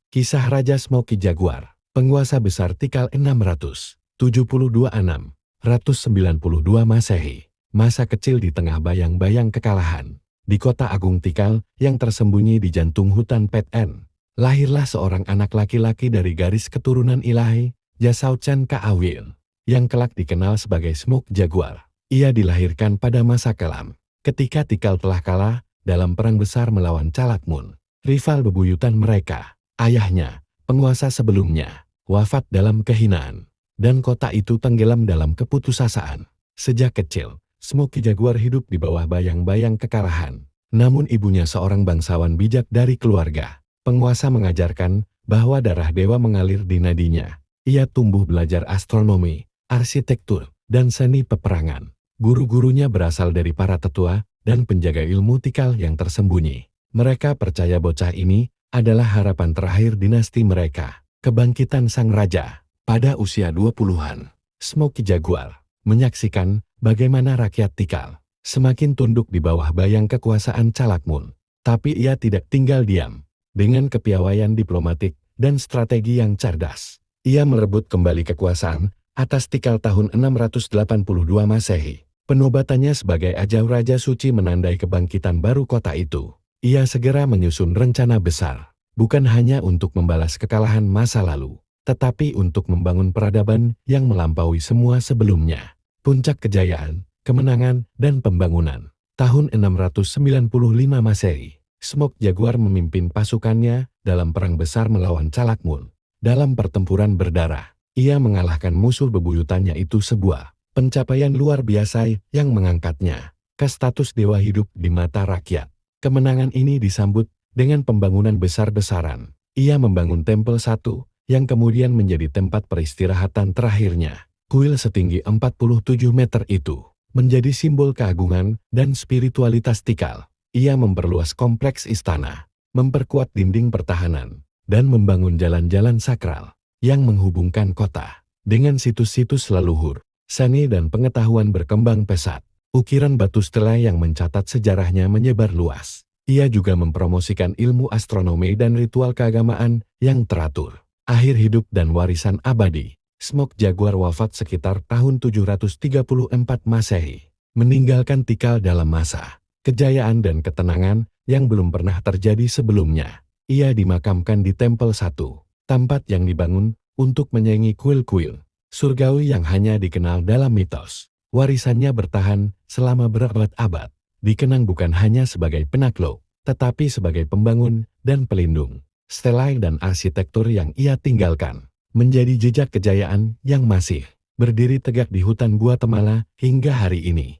Kisah Raja Smoky Jaguar, penguasa besar Tikal 672 Masehi. Masa kecil di tengah bayang-bayang kekalahan. Di kota agung Tikal yang tersembunyi di jantung hutan Peten, lahirlah seorang anak laki-laki dari garis keturunan ilahi, Jasauchan Kaawil, yang kelak dikenal sebagai Smoky Jaguar. Ia dilahirkan pada masa kelam, ketika Tikal telah kalah dalam perang besar melawan Calakmun, rival bebuyutan mereka. Ayahnya, penguasa sebelumnya, wafat dalam kehinaan, dan kota itu tenggelam dalam keputusasaan. Sejak kecil, Smoky Jaguar hidup di bawah bayang-bayang kekalahan. Namun ibunya seorang bangsawan bijak dari keluarga. Penguasa mengajarkan bahwa darah dewa mengalir di nadinya. Ia tumbuh belajar astronomi, arsitektur, dan seni peperangan. Guru-gurunya berasal dari para tetua dan penjaga ilmu Tikal yang tersembunyi. Mereka percaya bocah ini adalah harapan terakhir dinasti mereka. Kebangkitan sang raja. Pada usia 20-an, Smoky Jaguar menyaksikan bagaimana rakyat Tikal semakin tunduk di bawah bayang kekuasaan Calakmun. Tapi ia tidak tinggal diam. Dengan kepiawaian diplomatik dan strategi yang cerdas, ia merebut kembali kekuasaan atas Tikal tahun 682 Masehi. Penobatannya sebagai Ajau Raja Suci menandai kebangkitan baru kota itu. Ia segera menyusun rencana besar, bukan hanya untuk membalas kekalahan masa lalu, tetapi untuk membangun peradaban yang melampaui semua sebelumnya. Puncak kejayaan, kemenangan, dan pembangunan. Tahun 695 Masehi, Smoky Jaguar memimpin pasukannya dalam perang besar melawan Calakmun. Dalam pertempuran berdarah, ia mengalahkan musuh bebuyutannya itu, sebuah pencapaian luar biasa yang mengangkatnya ke status dewa hidup di mata rakyat. Kemenangan ini disambut dengan pembangunan besar-besaran. Ia membangun Tempel 1, yang kemudian menjadi tempat peristirahatan terakhirnya. Kuil setinggi 47 meter itu menjadi simbol keagungan dan spiritualitas Tikal. Ia memperluas kompleks istana, memperkuat dinding pertahanan, dan membangun jalan-jalan sakral yang menghubungkan kota dengan situs-situs leluhur. Seni dan pengetahuan berkembang pesat. Ukiran batu stela yang mencatat sejarahnya menyebar luas. Ia juga mempromosikan ilmu astronomi dan ritual keagamaan yang teratur. Akhir hidup dan warisan abadi. Smoky Jaguar wafat sekitar tahun 734 Masehi, meninggalkan Tikal dalam masa kejayaan dan ketenangan yang belum pernah terjadi sebelumnya. Ia dimakamkan di Tempel 1, tempat yang dibangun untuk menyaingi kuil-kuil surgawi yang hanya dikenal dalam mitos. Warisannya bertahan selama berabad-abad, dikenang bukan hanya sebagai penakluk, tetapi sebagai pembangun dan pelindung. Stela dan arsitektur yang ia tinggalkan menjadi jejak kejayaan yang masih berdiri tegak di hutan Guatemala hingga hari ini.